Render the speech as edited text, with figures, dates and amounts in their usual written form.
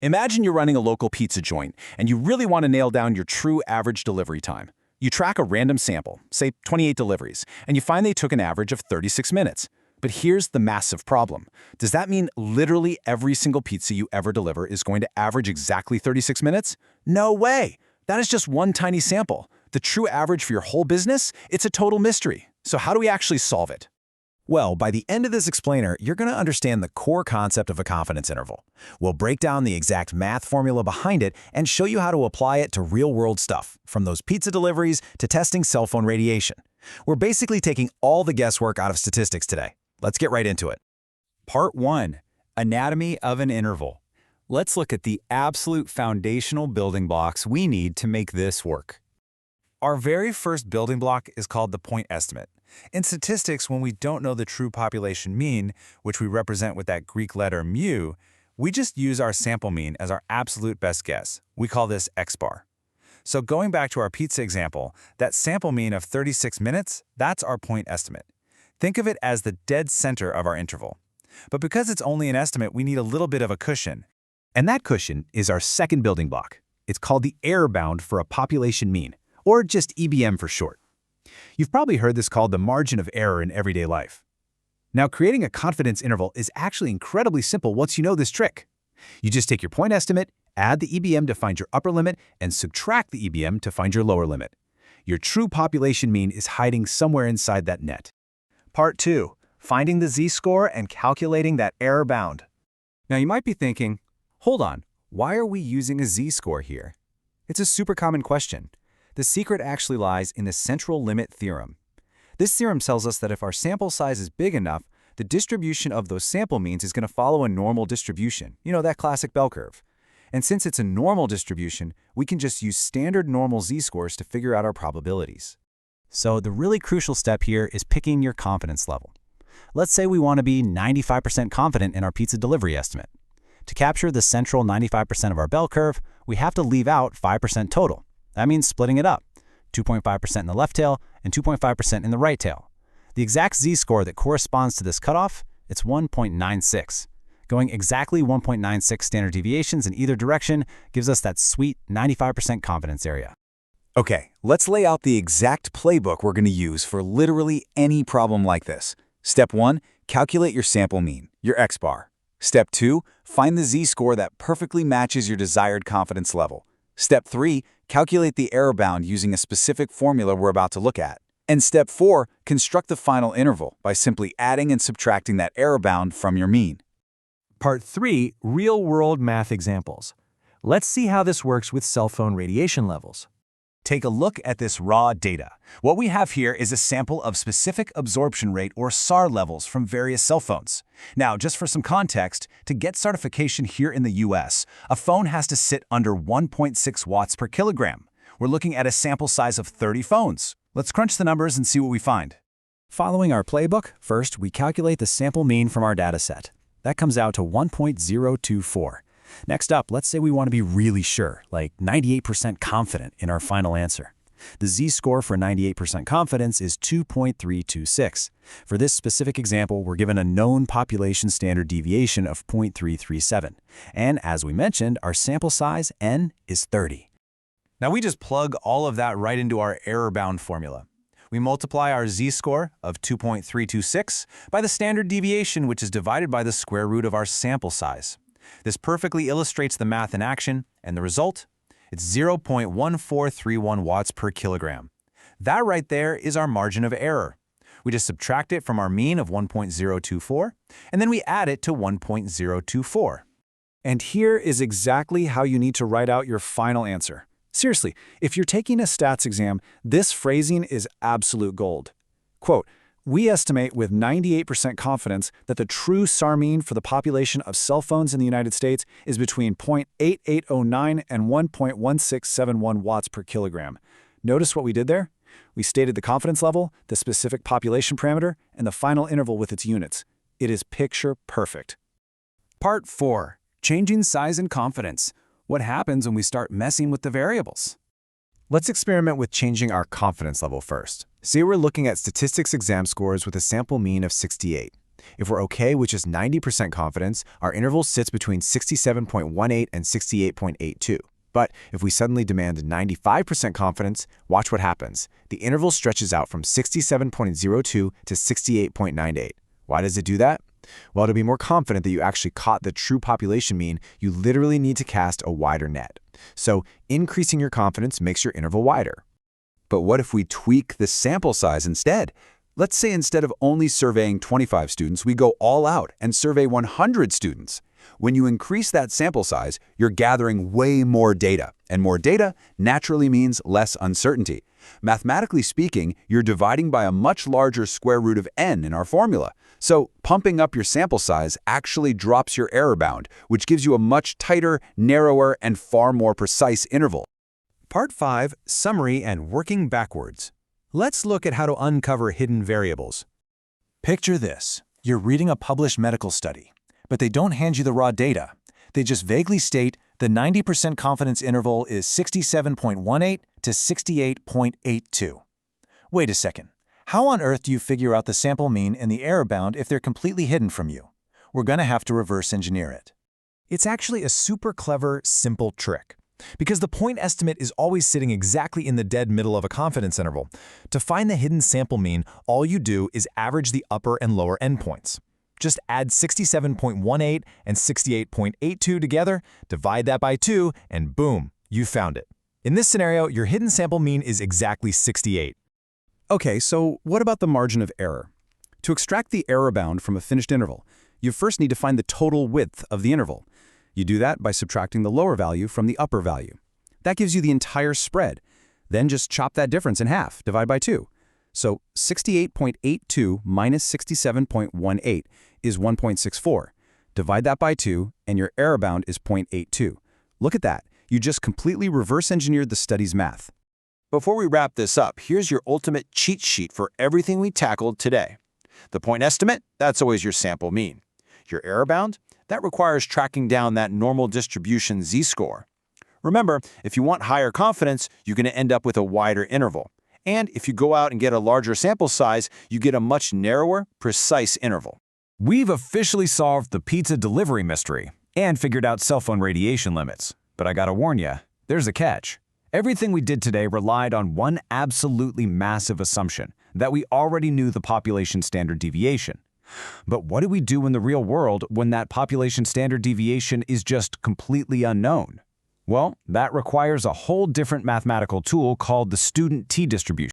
Imagine you're running a local pizza joint, and you really want to nail down your true average delivery time. You track a random sample, say 28 deliveries, and you find they took an average of 36 minutes. But here's the massive problem. Does that mean literally every single pizza you ever deliver is going to average exactly 36 minutes? No way! That is just one tiny sample. The true average for your whole business? It's a total mystery. So how do we actually solve it? Well, by the end of this explainer, you're going to understand the core concept of a confidence interval. We'll break down the exact math formula behind it and show you how to apply it to real-world stuff, from those pizza deliveries to testing cell phone radiation. We're basically taking all the guesswork out of statistics today. Let's get right into it. Part 1. Anatomy of an interval. Let's look at the absolute foundational building blocks we need to make this work. Our very first building block is called the point estimate. In statistics, when we don't know the true population mean, which we represent with that Greek letter mu, we just use our sample mean as our absolute best guess. We call this x bar. So going back to our pizza example, that sample mean of 36 minutes, that's our point estimate. Think of it as the dead center of our interval. But because it's only an estimate, we need a little bit of a cushion. And that cushion is our second building block. It's called the error bound for a population mean, or just EBM for short. You've probably heard this called the margin of error in everyday life. Now, creating a confidence interval is actually incredibly simple once you know this trick. You just take your point estimate, add the EBM to find your upper limit, and subtract the EBM to find your lower limit. Your true population mean is hiding somewhere inside that net. Part 2. Finding the z-score and calculating that error bound. Now you might be thinking, hold on, why are we using a z-score here? It's a super common question. The secret actually lies in the central limit theorem. This theorem tells us that if our sample size is big enough, the distribution of those sample means is going to follow a normal distribution, that classic bell curve. And since it's a normal distribution, we can just use standard normal z-scores to figure out our probabilities. So the really crucial step here is picking your confidence level. Let's say we want to be 95% confident in our pizza delivery estimate. To capture the central 95% of our bell curve, we have to leave out 5% total. That means splitting it up, 2.5% in the left tail and 2.5% in the right tail. The exact z-score that corresponds to this cutoff, it's 1.96. Going exactly 1.96 standard deviations in either direction gives us that sweet 95% confidence area. Okay, let's lay out the exact playbook we're going to use for literally any problem like this. Step 1, calculate your sample mean, your x bar. Step 2, find the z-score that perfectly matches your desired confidence level. Step 3, calculate the error bound using a specific formula we're about to look at. And Step 4, construct the final interval by simply adding and subtracting that error bound from your mean. Part 3. Real-world math examples. Let's see how this works with cell phone radiation levels. Take a look at this raw data. What we have here is a sample of specific absorption rate or SAR levels from various cell phones. Now, just for some context, to get certification here in the US, a phone has to sit under 1.6 watts per kilogram. We're looking at a sample size of 30 phones. Let's crunch the numbers and see what we find. Following our playbook, first we calculate the sample mean from our dataset. That comes out to 1.024. Next up, let's say we want to be really sure, like 98% confident in our final answer. The z-score for 98% confidence is 2.326. For this specific example, we're given a known population standard deviation of 0.337. And as we mentioned, our sample size, n, is 30. Now we just plug all of that right into our error bound formula. We multiply our z-score of 2.326 by the standard deviation, which is divided by the square root of our sample size. This perfectly illustrates the math in action, and the result? It's 0.1431 watts per kilogram. That right there is our margin of error. We just subtract it from our mean of 1.024, and then we add it to 1.024. And here is exactly how you need to write out your final answer. Seriously, if you're taking a stats exam, this phrasing is absolute gold. Quote, "We estimate with 98% confidence that the true SAR mean for the population of cell phones in the United States is between 0.8809 and 1.1671 watts per kilogram." Notice what we did there? We stated the confidence level, the specific population parameter, and the final interval with its units. It is picture perfect. Part 4. Changing size and confidence. What happens when we start messing with the variables? Let's experiment with changing our confidence level first. Say we're looking at statistics exam scores with a sample mean of 68. If we're okay with just 90% confidence, our interval sits between 67.18 and 68.82. But if we suddenly demand 95% confidence, watch what happens. The interval stretches out from 67.02 to 68.98. Why does it do that? Well, to be more confident that you actually caught the true population mean, you literally need to cast a wider net. So increasing your confidence makes your interval wider. But what if we tweak the sample size instead? Let's say instead of only surveying 25 students, we go all out and survey 100 students. When you increase that sample size, you're gathering way more data, and more data naturally means less uncertainty. Mathematically speaking, you're dividing by a much larger square root of n in our formula. So pumping up your sample size actually drops your error bound, which gives you a much tighter, narrower, and far more precise interval. Part 5, Summary and Working Backwards. Let's look at how to uncover hidden variables. Picture this. You're reading a published medical study, but they don't hand you the raw data. They just vaguely state the 90% confidence interval is 67.18 to 68.82. Wait a second. How on earth do you figure out the sample mean and the error bound if they're completely hidden from you? We're going to have to reverse engineer it. It's actually a super clever, simple trick. Because the point estimate is always sitting exactly in the dead middle of a confidence interval. To find the hidden sample mean, all you do is average the upper and lower endpoints. Just add 67.18 and 68.82 together, divide that by 2, and boom, you found it. In this scenario, your hidden sample mean is exactly 68. Okay, so what about the margin of error? To extract the error bound from a finished interval, you first need to find the total width of the interval. You do that by subtracting the lower value from the upper value. That gives you the entire spread. Then just chop that difference in half, divide by 2. So 68.82 minus 67.18 is 1.64. Divide that by 2, and your error bound is 0.82. Look at that. You just completely reverse engineered the study's math. Before we wrap this up, here's your ultimate cheat sheet for everything we tackled today. The point estimate, that's always your sample mean. Your error bound, that requires tracking down that normal distribution z-score. Remember, if you want higher confidence, you're going to end up with a wider interval. And if you go out and get a larger sample size, you get a much narrower, precise interval. We've officially solved the pizza delivery mystery and figured out cell phone radiation limits. But I gotta warn you, there's a catch. Everything we did today relied on one absolutely massive assumption, that we already knew the population standard deviation. But what do we do in the real world when that population standard deviation is just completely unknown? Well, that requires a whole different mathematical tool called the student t-distribution.